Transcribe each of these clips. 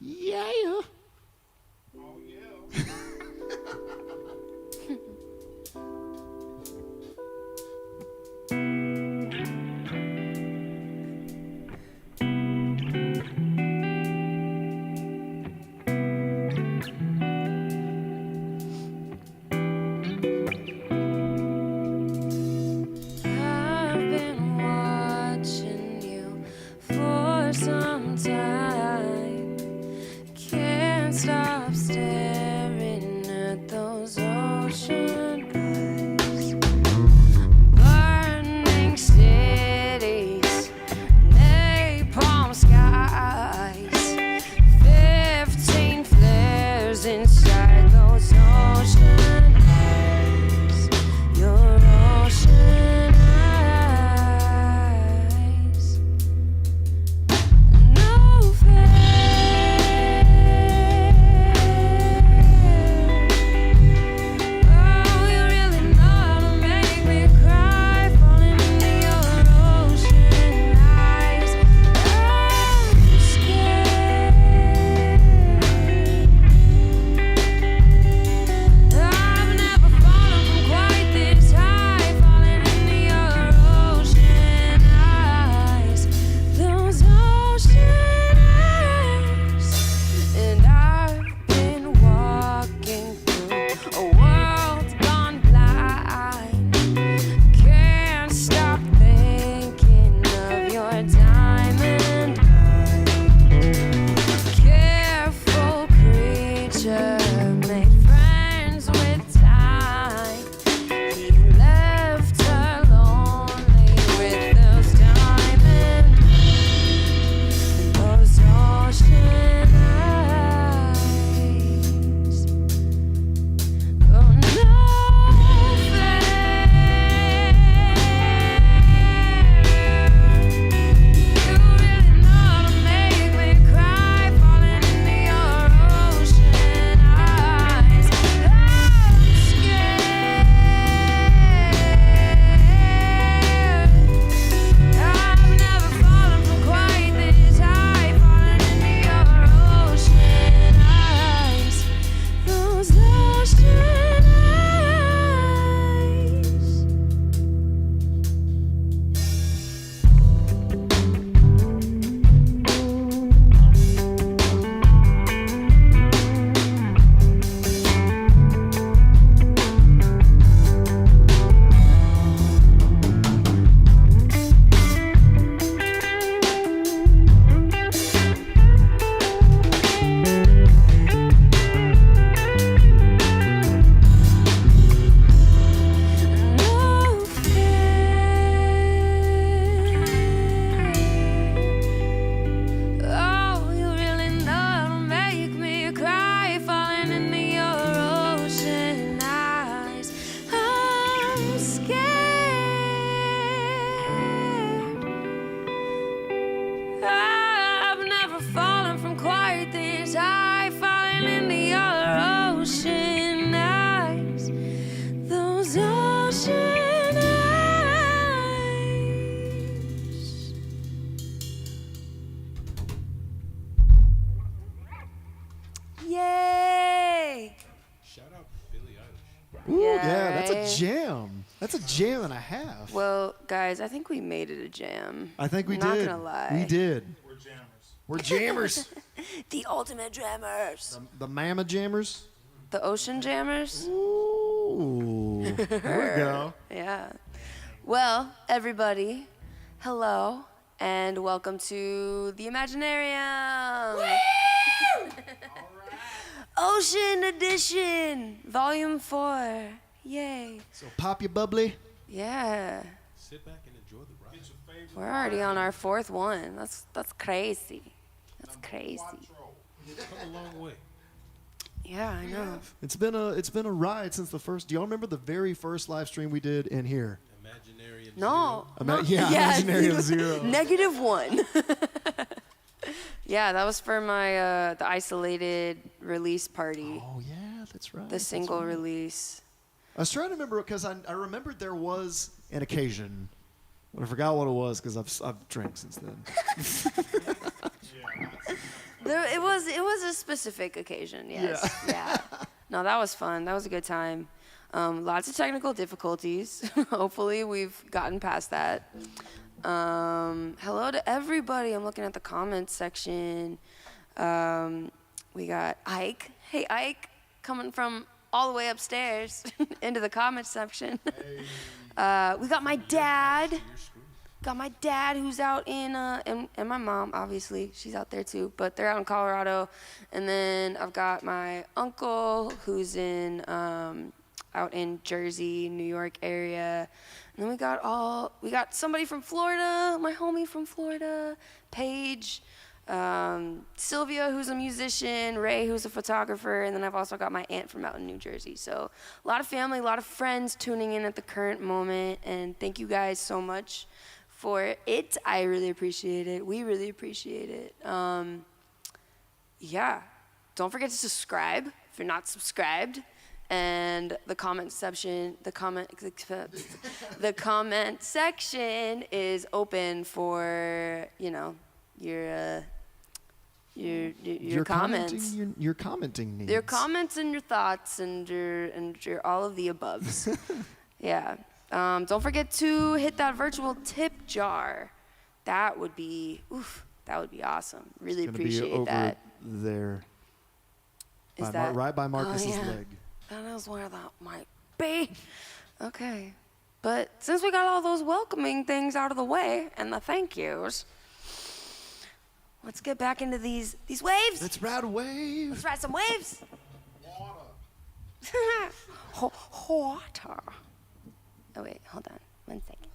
Yeah. Oh, yeah. I've been watching you for some time. Can't stop staring at those ocean eyes. Burning cities, napalm skies. 15 flares inside those ocean eyes. Your ocean eyes. No fair. Oh, you really know to make me cry, falling into your ocean eyes. I'm scared. I've never fallen from quite this high, falling into your ocean eyes. Those ocean eyes. And I've been walking through a world gone blind. Can't stop thinking of your diamond eyes. Careful creature, made friends with time. He left her lonely with those diamond eyes. Those ocean eyes. Oh, no fair. You really know to make me cry, falling into your ocean eyes. I'm scared. I've never fallen from quite this high, falling into your ocean eyes. Those ocean eyes. No fair. Oh, you really know to make me cry, falling into your ocean eyes. I'm scared. I've never fallen from quite this high, falling into your ocean eyes. Those ocean eyes. Yay! Shout out Billie Eilish. Ooh, Yeah, yeah, that's right. a jam. That's a jam and a half. Well, guys, I think we made it a jam. I think we Not did. gonna lie. We did. We're jammers. We're jammers. The ultimate jammers. The Mama Jammers. The ocean jammers? Ooh. There we go. Yeah. Well, everybody, hello, and welcome to the Imaginarium. Ocean Edition, Volume 4. Yay. So pop your bubbly. Yeah. Sit back and enjoy the ride. Get your favorite We're already on our 4th one. That's crazy. That's crazy. Come a long way. Yeah, I know. It's been a ride since the first. Do y'all remember the very first live stream we did in here? Imaginarium. No. Yeah, Imaginarium 0. -1. Yeah, that was for my the isolated release party. Oh yeah, that's right. The single release. I was trying to remember because I remembered there was an occasion, but I forgot what it was because I've drank since then. It was a specific occasion, yes. Yeah. No, that was fun. That was a good time. Lots of technical difficulties. Hopefully we've gotten past that. Hello to everybody. I'm looking at the comments section. We got Ike. Hey, Ike, coming from all the way upstairs into the comments section. We got my dad. Got my dad who's out in, and my mom, obviously, she's out there too, but they're out in Colorado. And then I've got my uncle who's out in Jersey, New York area. And then we got somebody from Florida, my homie from Florida, Paige, Sylvia, who's a musician, Ray, who's a photographer, and then I've also got my aunt from out in New Jersey. So a lot of family, a lot of friends tuning in at the current moment, and thank you guys so much for it. I really appreciate it. We really appreciate it. Yeah, don't forget to subscribe if you're not subscribed. And the comment section, the comment section is open for, you know, your comments. Your commenting needs. Your comments and your thoughts and your all of the aboves. Yeah. Don't forget to hit that virtual tip jar. That would be awesome. Really appreciate that. There. Is that right by Marcus's leg? That is where that might be. Okay. But since we got all those welcoming things out of the way and the thank yous, let's get back into these waves. Let's ride a wave. Let's ride some waves. Water. Oh, wait, hold on. 1 second.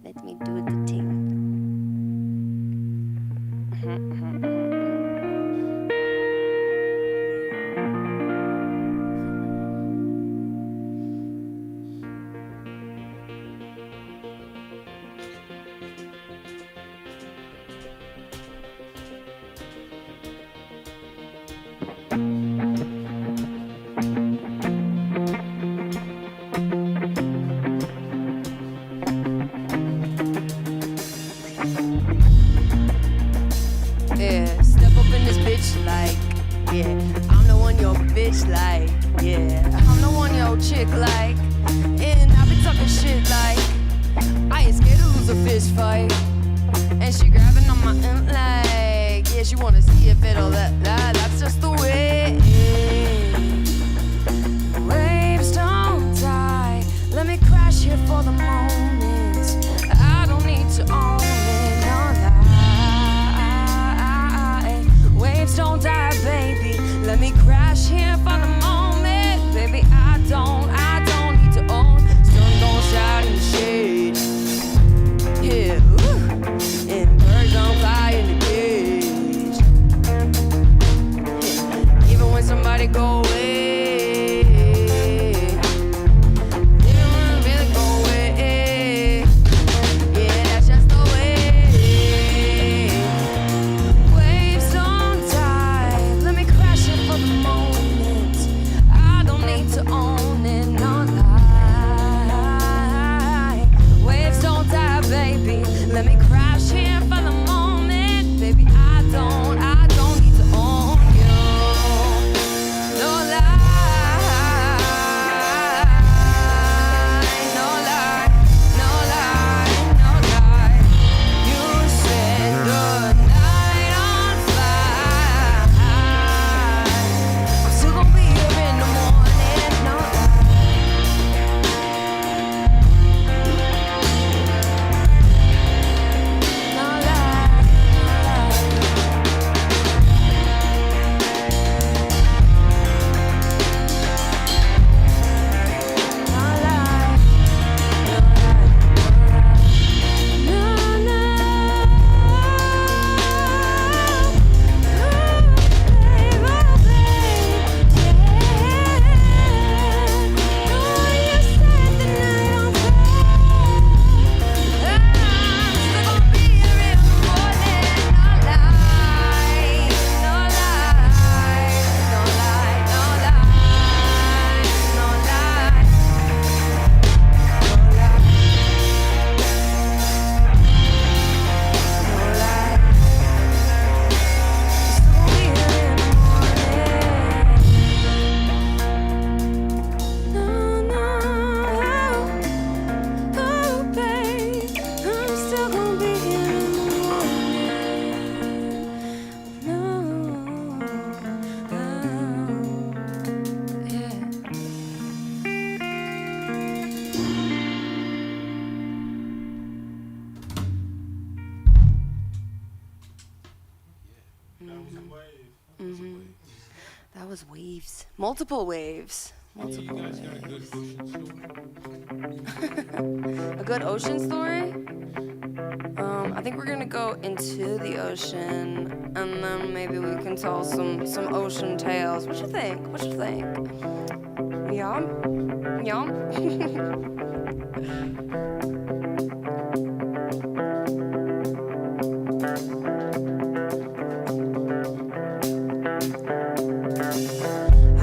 Let me do the thing. Yeah, step up in this bitch like, yeah, I'm the one your bitch like, yeah, I'm the one your chick like, and I be talking shit like, I ain't scared to lose a fist fight, and she grabbing on my like, yeah, she wanna see if it'll that's just the way. Waves don't die, let me crash here for the moment, I don't need to own it, no lie. Waves don't die, baby. Let me crash here for the moment, baby. I don't need to own. Sun don't shine in the shade. Yeah, and birds don't fly in the cage. That was waves. Multiple waves. You guys got a good ocean story? A good ocean story? I think we're gonna go into the ocean, and then maybe we can tell some ocean tales. What you think? What you think? Yeah? Yeah?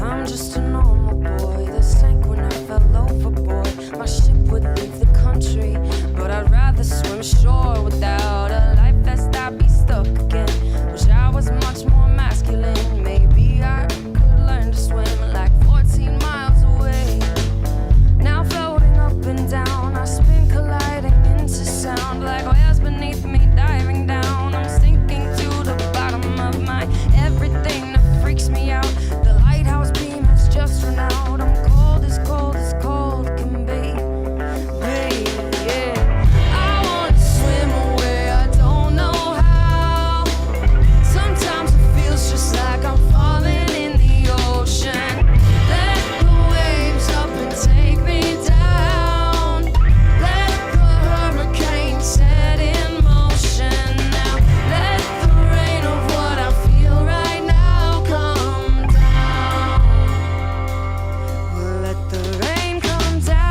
I'm just a normal boy that sank when I fell overboard. My ship would leave the country, but I'd rather swim ashore without a life vest. I'd be stuck again. Wish I was much more masculine. Maybe I could learn to swim like 14 miles away. Now floating up and down, I spin colliding into sound like waves beneath me diving down. I'm sinking to the bottom of my everything that freaks me out. The lighthouse beam has just run out. I'm cold as cold can be. Baby, yeah. I wanna swim away, I don't know how. Sometimes it feels just like I'm falling in the ocean. Let the waves up and take me down. Let the hurricane set in motion now. Let the rain of what I feel right now come down. Let the rain come down.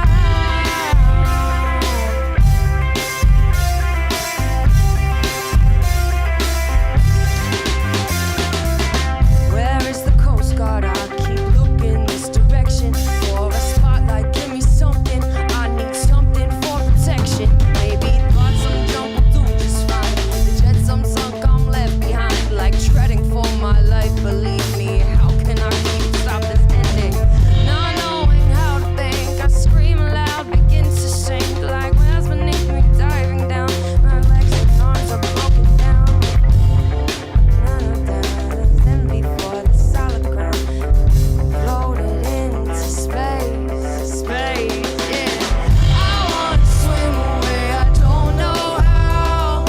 Where is the Coast Guard? I keep looking this direction for a spotlight. Give me something. I need something for protection. Maybe thoughts will jump through just fine. The jets I'm sunk, I'm left behind, like treading for my life. Believe me, how can I stop this ending? Not knowing how to think, I scream aloud, begin to sink like waves beneath me diving down. My legs and arms are broken down. Then before the solid ground, floated into space, yeah. I wanna swim away, I don't know how.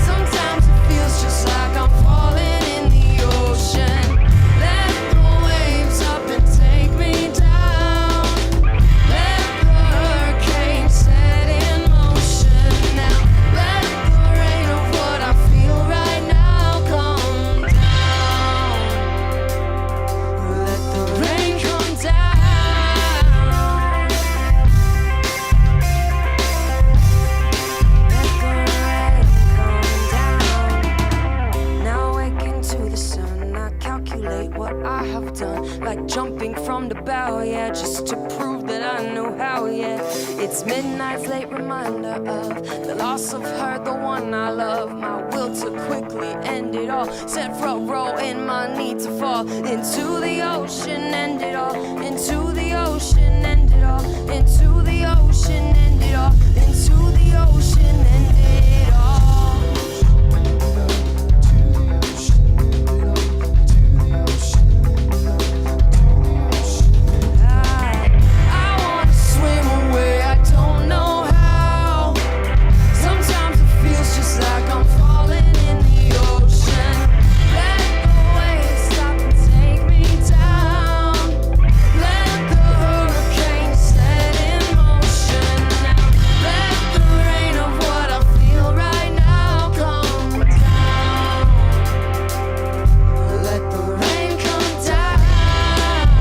Sometimes it feels just like I'm falling in the ocean. Let the waves up and take me down. Let the hurricane set in motion now. Let the rain of what I feel right now come down. Let the rain come down. Let the rain come down. Now waking to the sun, I calculate what I have done, like jumping from the bow, yeah, just to prove that I know how, yeah. It's midnight's late reminder of the loss of her, the one I love. My will to quickly end it all, set front row in my need to fall into the ocean, end it all, into the ocean, end it all, into the ocean, end it all, into the ocean, end it all. I wanna swim away, I don't know how. Sometimes it feels just like I'm falling in the ocean. Let the waves stop and take me down. Let the hurricane set in motion now. Let the rain of what I feel right now come down. Let the rain come down. Let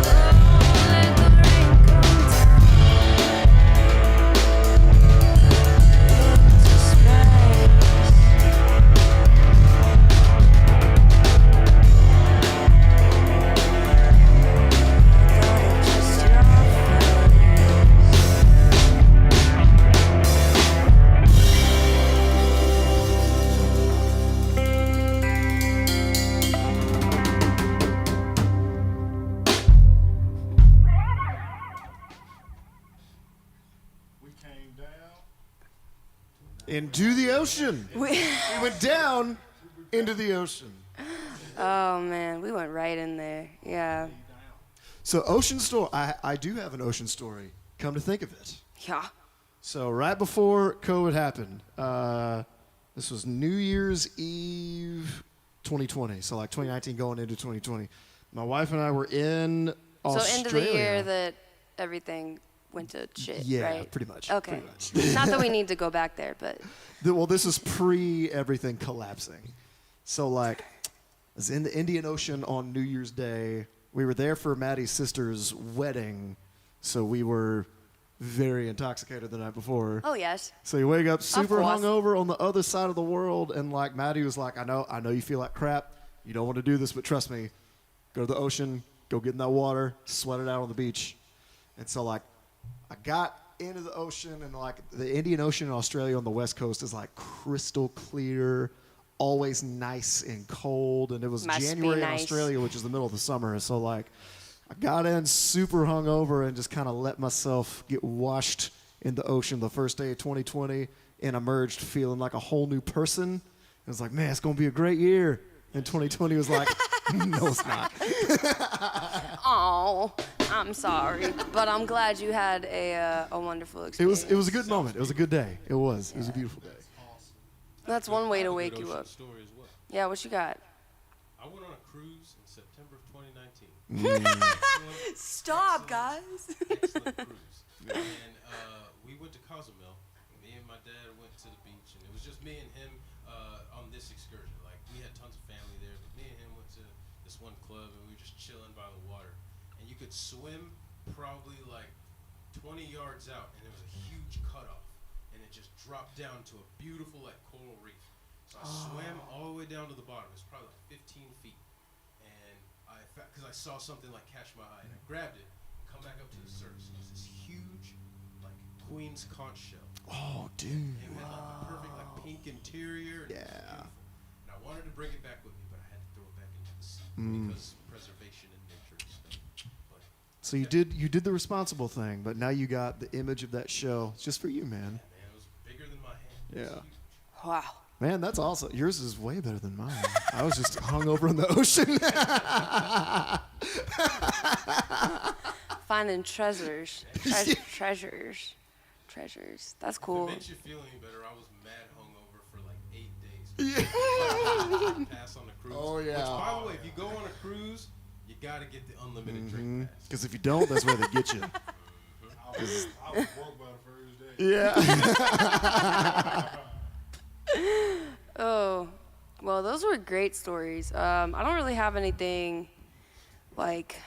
the rain come down into space. Just your We came down. Into the ocean. We went down into the ocean. Oh man, we went right in there. Yeah. So ocean story. I do have an ocean story. Come to think of it. Yeah. So right before COVID happened, this was New Year's Eve 2020. So like 2019 going into 2020. My wife and I were in Australia. So end of the year that everything went to shit, yeah, right? pretty much. Okay. Pretty much. Not that we need to go back there, but. Well, this is pre everything collapsing. So like, I was in the Indian Ocean on New Year's Day. We were there for Maddie's sister's wedding, so we were very intoxicated the night before. Oh, yes. So you wake up super course. hungover on the other side of the world, and like Maddie was like, I know you feel like crap. You don't want to do this, but trust me, go to the ocean, go get in that water, sweat it out on the beach. And so like, I got into the ocean, and like the Indian Ocean in Australia on the west coast is like crystal clear, always nice and cold, and it was Must be January in nice. Australia, which is the middle of the summer. So like, I got in super hungover and just kind of let myself get washed in the ocean the first day of 2020, and emerged feeling like a whole new person. It was like, man, it's gonna be a great year. And 2020 was like, no, it's not. Oh, I'm sorry, but I'm glad you had a wonderful experience. It was a good moment. It was a good day. It was a beautiful day. That's one way to wake you up. Story as well. Yeah, what you got? I went on a cruise in September of 2019. Stop, guys. Excellent cruise. And we went to Cozumel. Me and my dad went to the beach, and it was just me and him on this excursion. Like, we had tons of family there, but me and him went to this one club, and we were just chilling by the water. And you could swim probably like 20 yards out, and there was a huge cutoff, and it just dropped down to a beautiful like coral reef. So I swam all the way down to the bottom. It was probably like 15 feet, and because I saw something like catch my eye, and I grabbed it, come back up to the surface, and it was this huge like queen's conch shell. Oh, dude. And it had like a perfect like pink interior, and it was Yeah. beautiful. And I wanted to bring it back with me, but I had to throw it back into the sea because preservation in nature and stuff. But So you did the responsible thing, but now you got the image of that shell. It's just for you, man. man, it was bigger than my hand. It was Yeah. huge. Wow. Man, that's awesome. Yours is way better than mine. I was just hungover in the ocean. Finding treasures. Treasures. That's If cool. it makes you feel any better, I was mad hungover for like 8 days. Pass on the cruise. Oh, yeah. Which, by the way, if you go on a cruise, you gotta get the unlimited drink pass. Because if you don't, that's where they get you. Mm-hmm. I was broke by the first day. Yeah. Oh, well, those were great stories. I don't really have anything like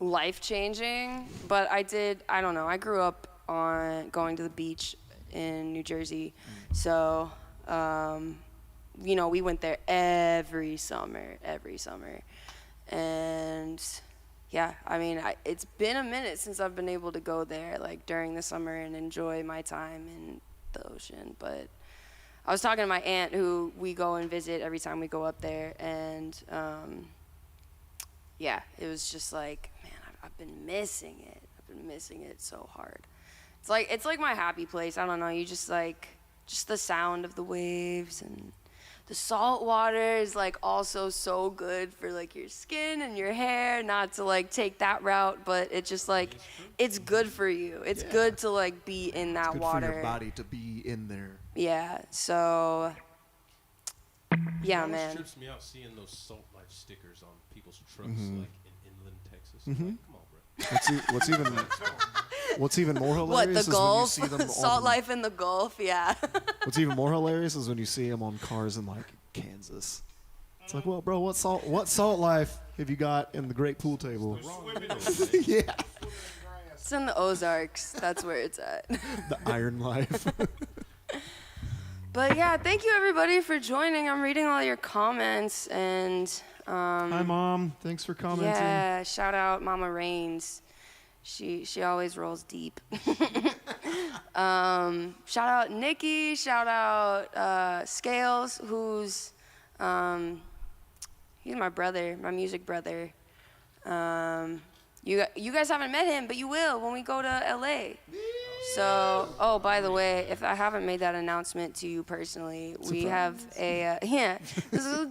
life-changing, but I don't know. I grew up on going to the beach in New Jersey. So, we went there every summer. And yeah, I mean, it's been a minute since I've been able to go there like during the summer and enjoy my time in the ocean. But I was talking to my aunt, who we go and visit every time we go up there, and yeah, it was just like, man, I've been missing it. I've been missing it so hard. It's like my happy place. I don't know. You just the sound of the waves, and the salt water is like also so good for like your skin and your hair. Not to like take that route, but it just like it's good for you. It's good to like be in that Good water. for your body to be in there. Yeah. So. Yeah, It always man. trips me out seeing those Salt Life stickers on people's trucks, like in inland Texas. Like, come on, bro. What's even more hilarious What, the is Gulf? when you see them Salt on, life in the Gulf, yeah. What's even more hilarious is when you see them on cars in like Kansas. It's like, well, bro, what salt life have you got in the Great Pool Table? Yeah, It's in the Ozarks. That's where it's at. the Iron Life. But yeah, thank you everybody for joining. I'm reading all your comments, and Hi, Mom. Thanks for commenting. yeah, shout out Mama Rains. She always rolls deep. Shout out Nikki. Shout out Scales, who's he's my brother, my music brother. You guys haven't met him, but you will when we go to LA. So, oh, by the way, if I haven't made that announcement to you personally, we have a this is a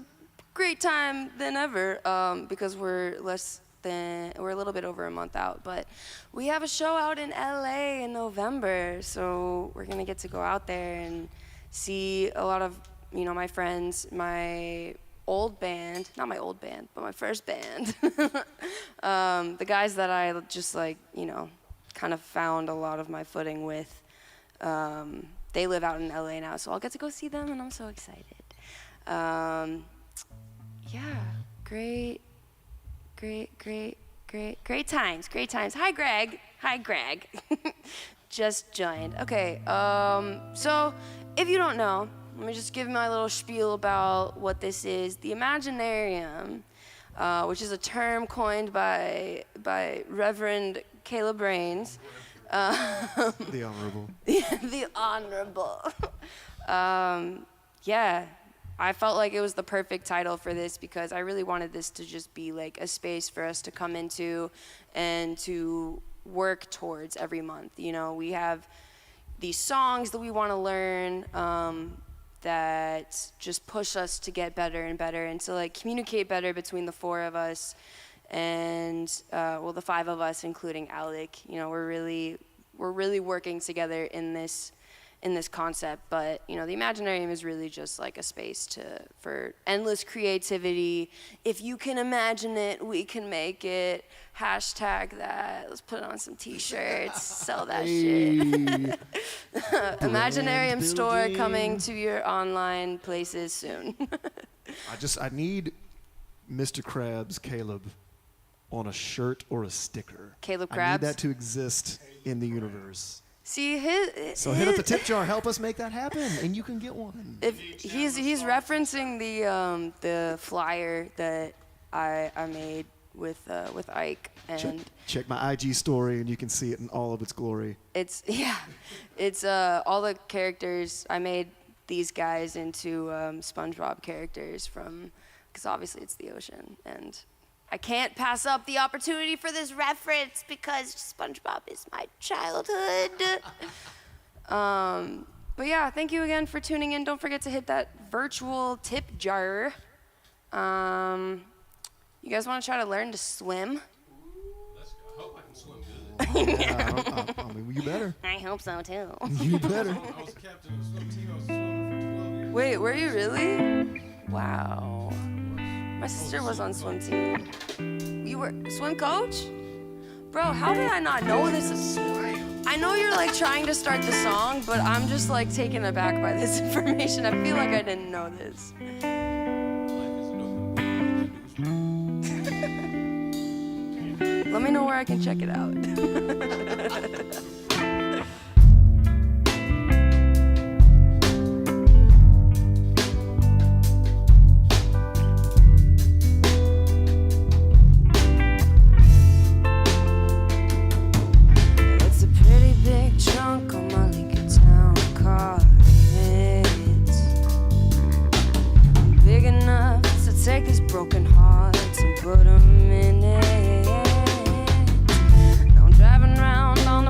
great time than ever because we're less we're a little bit over a month out, but we have a show out in LA in November, so we're gonna get to go out there and see a lot of, you know, my friends, my old band, not my old band, but my first band. The guys that I just like, you know, kind of found a lot of my footing with. They live out in LA now, so I'll get to go see them, and I'm so excited. Yeah, great times. Hi, Greg. Just joined. Okay, so if you don't know, let me just give my little spiel about what this is. The Imaginarium, which is a term coined by Reverend Caleb Rains. The Honorable. The Honorable. Yeah, I felt like it was the perfect title for this because I really wanted this to just be like a space for us to come into and to work towards every month. You know, we have these songs that we want to learn that just push us to get better and better and to like communicate better between the four of us and the five of us, including Alec. You know, we're really working together in this concept, but you know, the Imaginarium is really just like a space for endless creativity. If you can imagine it, we can make it. Hashtag that. Let's put it on some t-shirts. Sell that shit. Imaginarium store coming to your online places soon. I need Mr. Krabs Caleb on a shirt or a sticker. Caleb Krabs? I need that to exist in the universe. See, So hit up the tip jar, help us make that happen, and you can get one. If he's referencing the flyer that I made with Ike, and check my IG story, and you can see it in all of its glory. It's all the characters. I made these guys into SpongeBob characters because obviously it's the ocean, and I can't pass up the opportunity for this reference because SpongeBob is my childhood. But yeah, thank you again for tuning in. Don't forget to hit that virtual tip jar. You guys want to try to learn to swim? Let's go. I hope I can swim good. Yeah, I mean, you better. I hope so too. You better. I was a captain of the swim team. I was swimming for 12 years. Wait, were you really? Wow. My sister was on swim team. You were swim coach? Bro, how did I not know this? I know you're like trying to start the song, but I'm just like taken aback by this information. I feel like I didn't know this. Let me know where I can check it out. Take these broken hearts and put them in it. Now I'm driving around on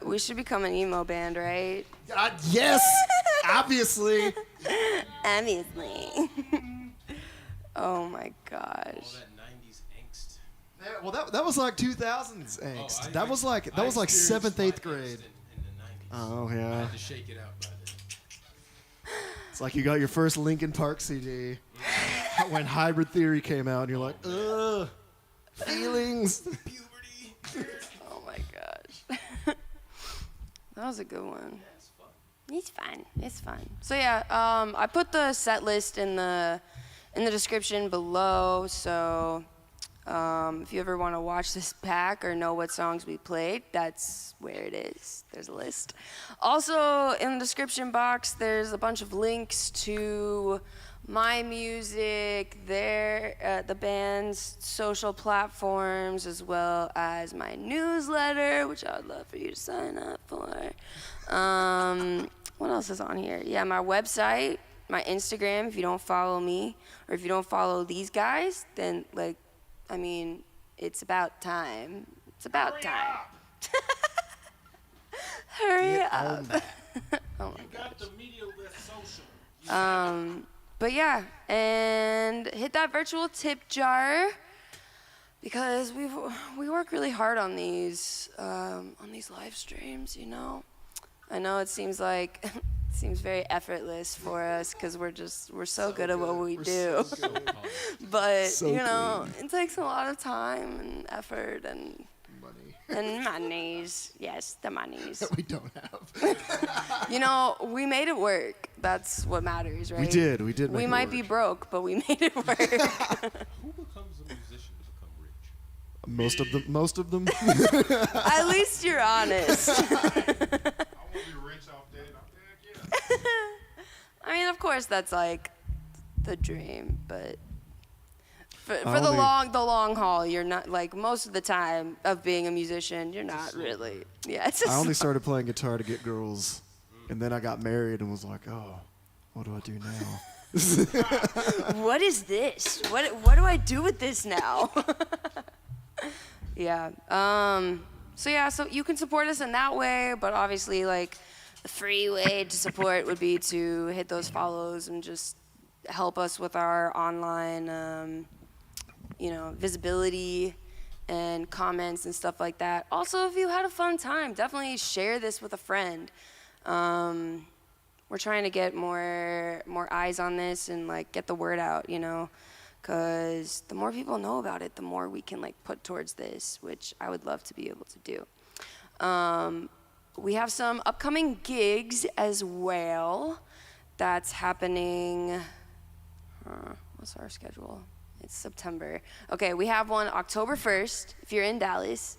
we should become an emo band, right? Yes, obviously. Obviously. Oh my gosh. All that 90s angst. Yeah, well, that was like 2000s angst. That was like experienced 7th, 8th my grade. angst in the 90s. Oh I yeah. had to shake it out by then. It's like you got your first Linkin Park CD when Hybrid Theory came out, and you're like, ugh, feelings. Puberty. Oh my gosh. That was a good one. It's fun. It's fun. So yeah, I put the set list in the description below. So if you ever want to watch this back or know what songs we played, that's where it is. There's a list. Also in the description box, there's a bunch of links to my music, the band's social platforms, as well as my newsletter, which I would love for you to sign up for. What else is on here? Yeah, my website, my Instagram. If you don't follow me, or if you don't follow these guys, then it's about time. It's about time. Hurry up. Oh my Got the media with social. But yeah, and hit that virtual tip jar because we work really hard on these live streams. You know, I know it seems very effortless for us because we're so good at what we do. So good. But So it takes a lot of time and effort and monies. Yes, the monies. That we don't have. We made it work. That's what matters, right? We did. We We might be broke, but we made it work. Who becomes a musician to become rich? Most of them. At least you're honest. I want to be rich off that. I mean, of course, that's like the dream, but for the Only- long haul, you're not like most of the time of being a musician. You're not really. Yeah, it's I only started playing guitar to get girls, and then I got married and was like, oh, what do I do now? What is this? What do I do with this now? Yeah. So you can support us in that way, but obviously, like, the free way to support would be to hit those follows and just help us with our online, visibility and comments and stuff like that. Also, if you had a fun time, definitely share this with a friend. We're trying to get more eyes on this and like get the word out, because the more people know about it, the more we can like put towards this, which I would love to be able to do. We have some upcoming gigs as well. That's happening. What's our schedule? It's September. Okay, we have one October 1st. If you're in Dallas,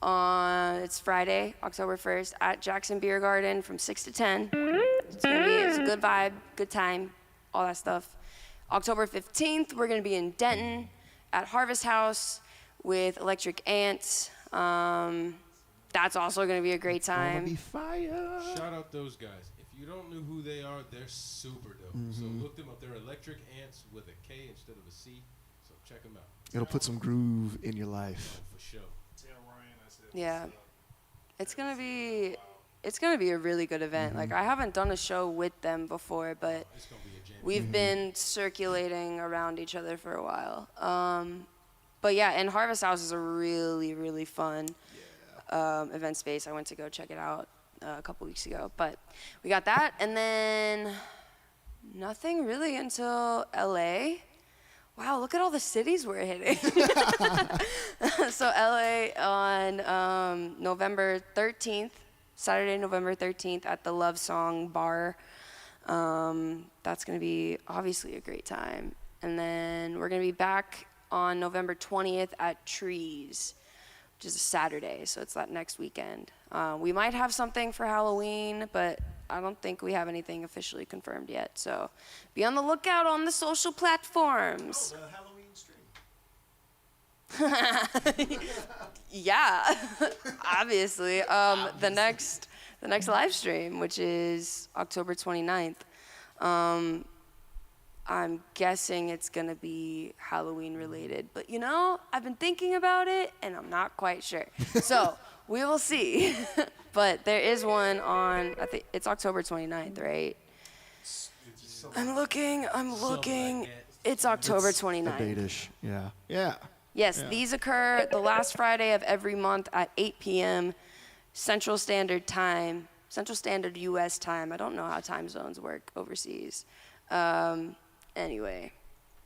it's Friday, October 1st, at Jackson Beer Garden from 6 to 10. It's a good vibe, good time, all that stuff. October 15th, we're gonna be in Denton at Harvest House with Electric Ants. That's also gonna be a great Gonna be time. fire. Shout out those guys. If you don't know who they are, they're super dope. So look them up. They're Electric Ants with a K instead of a C. So check them out. It'll put some groove in your life. For sure. Tell Ryan I said. Yeah. It's gonna be a really good event. Like, I haven't done a show with them before, but It's gonna be a jam. we've been circulating around each other for a while. But yeah, and Harvest House is a really, really fun event space. I went to go check it out a couple weeks ago. But we got that, and then nothing really until LA. Wow, look at all the cities we're hitting. So LA on November 13th, Saturday, November 13th at the Love Song Bar. That's going to be obviously a great time. And then we're going to be back on November 20th at Trees, which is a Saturday, so it's that next weekend. We might have something for Halloween, but I don't think we have anything officially confirmed yet. So be on the lookout on the social platforms. The Halloween stream. Yeah, obviously. The next live stream, which is October 29th, I'm guessing it's gonna be Halloween related. But I've been thinking about it and I'm not quite sure. So We will see. But there is one on, I think it's October 29th, right? I'm looking. Something like that. It's October It's 29th. a date-ish. Yeah. Yeah. Yes, Yeah. these occur the last Friday of every month at 8 p.m. Central Standard Time, Central Standard U.S. time. I don't know how time zones work overseas. Anyway,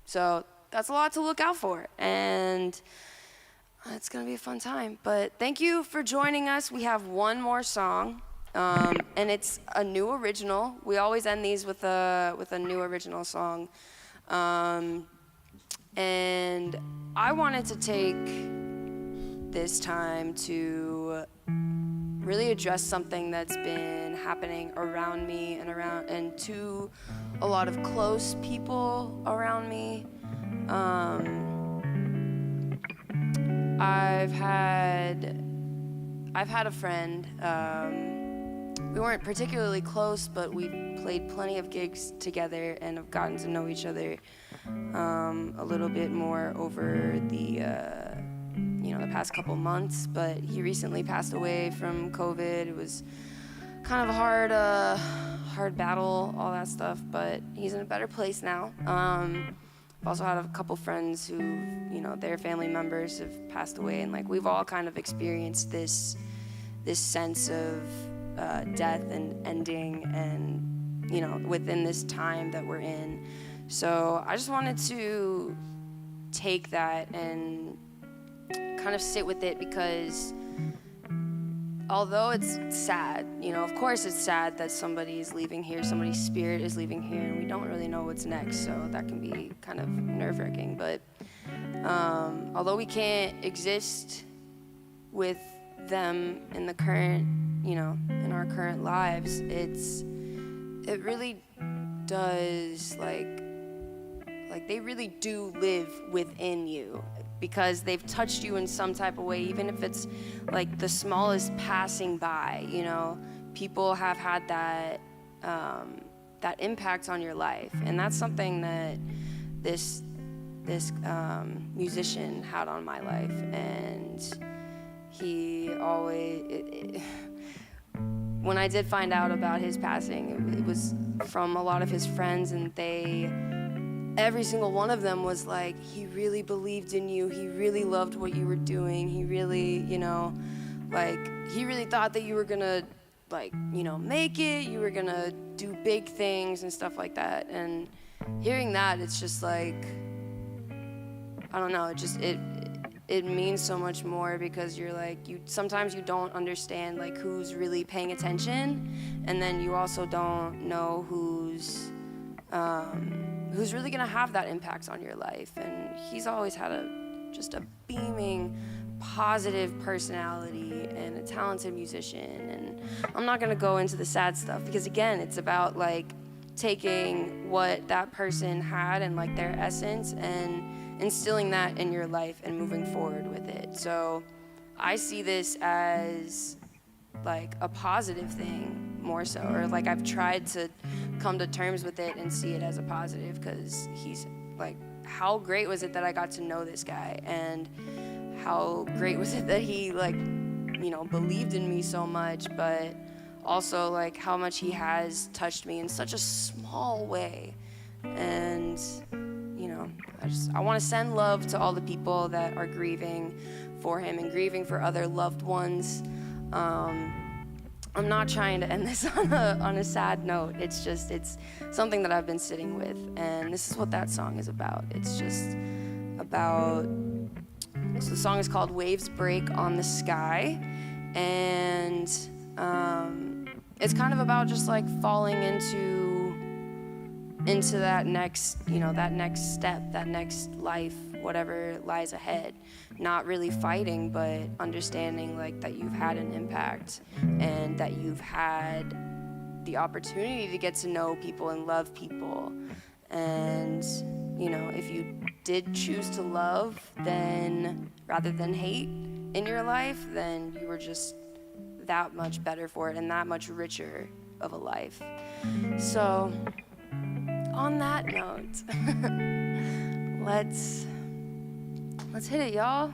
so that's a lot to look out for, and it's going to be a fun time. But thank you for joining us. We have one more song, and it's a new original. We always end these with a new original song. And I wanted to take this time to really address something that's been happening around me and to a lot of close people around me. I've had a friend. We weren't particularly close, but we played plenty of gigs together and have gotten to know each other a little bit more over the past couple months. But he recently passed away from COVID. It was kind of a hard battle, all that stuff. But he's in a better place now. I've also had a couple friends who, their family members have passed away, and like we've all kind of experienced this sense of death and ending, and within this time that we're in. So I just wanted to take that and kind of sit with it, because although it's sad, of course it's sad that somebody is leaving here, somebody's spirit is leaving here, and we don't really know what's next, so that can be kind of nerve-wracking. But although we can't exist with them in the current, in our current lives, it really does, like they really do live within you, because they've touched you in some type of way, even if it's like the smallest passing by. People have had that impact on your life, and that's something that this musician had on my life. And he always, when I did find out about his passing, it was from a lot of his friends, and every single one of them was like, he really believed in you, he really loved what you were doing, he really, he really thought that you were gonna, make it, you were gonna do big things and stuff like that. And hearing that, it's just like, I don't know, it means so much more, because you're like, sometimes you don't understand like who's really paying attention, and then you also don't know who's really gonna have that impact on your life. And he's always had just a beaming, positive personality and a talented musician. And I'm not gonna go into the sad stuff, because again, it's about like taking what that person had and like their essence and instilling that in your life and moving forward with it. So I see this as like a positive thing more so, or like I've tried to come to terms with it and see it as a positive, because he's like, how great was it that I got to know this guy, and how great was it that he believed in me so much, but also like how much he has touched me in such a small way. And I want to send love to all the people that are grieving for him and grieving for other loved ones. I'm not trying to end this on a sad note. It's something that I've been sitting with, and this is what that song is about. It's just about, so the song is called Waves Break on the Sky, and it's kind of about just like falling into that next, that next step, that next life, whatever lies ahead. Not really fighting, but understanding like that you've had an impact, and that you've had the opportunity to get to know people and love people. And if you did choose to love, then rather than hate in your life, then you were just that much better for it and that much richer of a life. So on that note, let's hit it, y'all.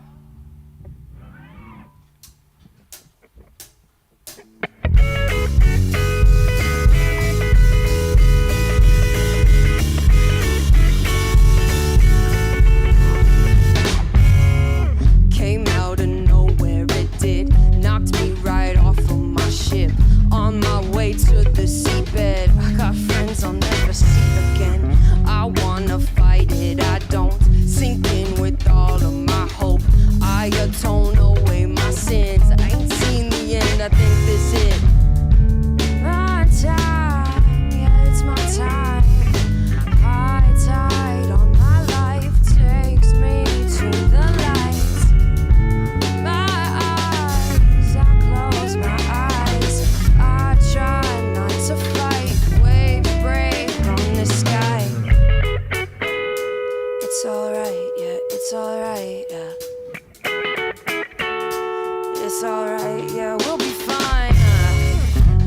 It's alright, yeah, we'll be fine.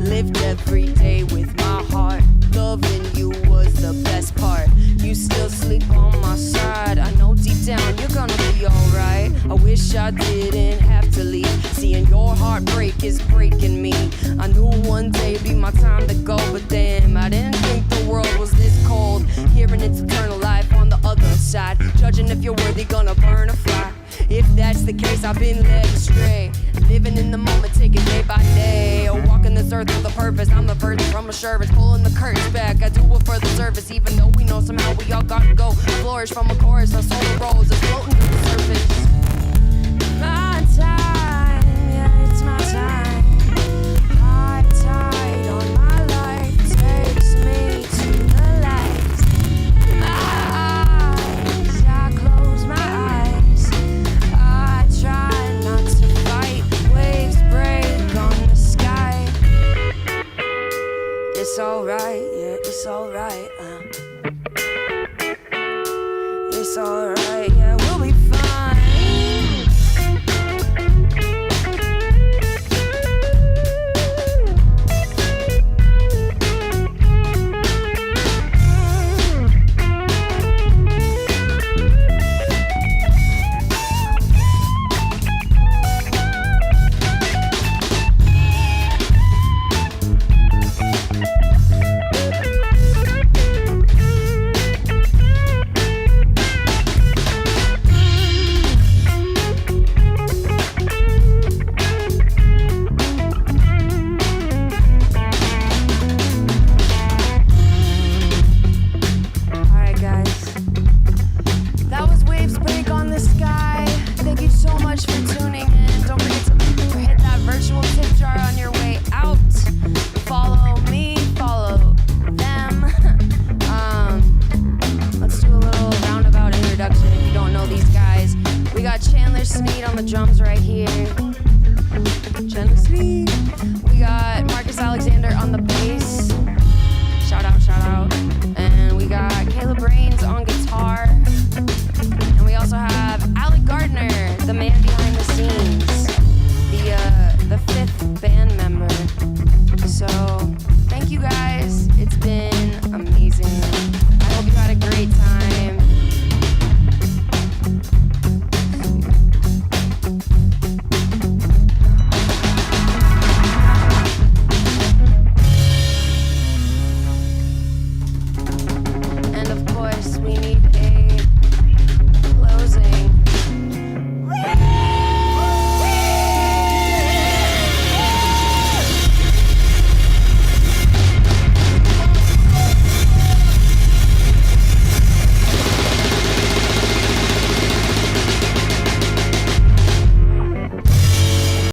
Lived every day with my heart. Loving you was the best part. You still sleep on my side. I know deep down you're gonna be alright. I wish I didn't have to leave. Seeing your heart break is breaking me. I knew one day it'd be my time to go, but damn, I didn't think the world was this cold. Hearing it's eternal life on the other side. Judging if you're worthy, gonna burn or fly. If that's the case, I've been led astray. Living in the moment, taking day by day. Walking this earth with a purpose. I'm the virgin from assurance, pulling the curtains back. I do it for the service, even though we know somehow we all gotta go. Flourish from a chorus, our solar rolls, it's floating to the surface. My time.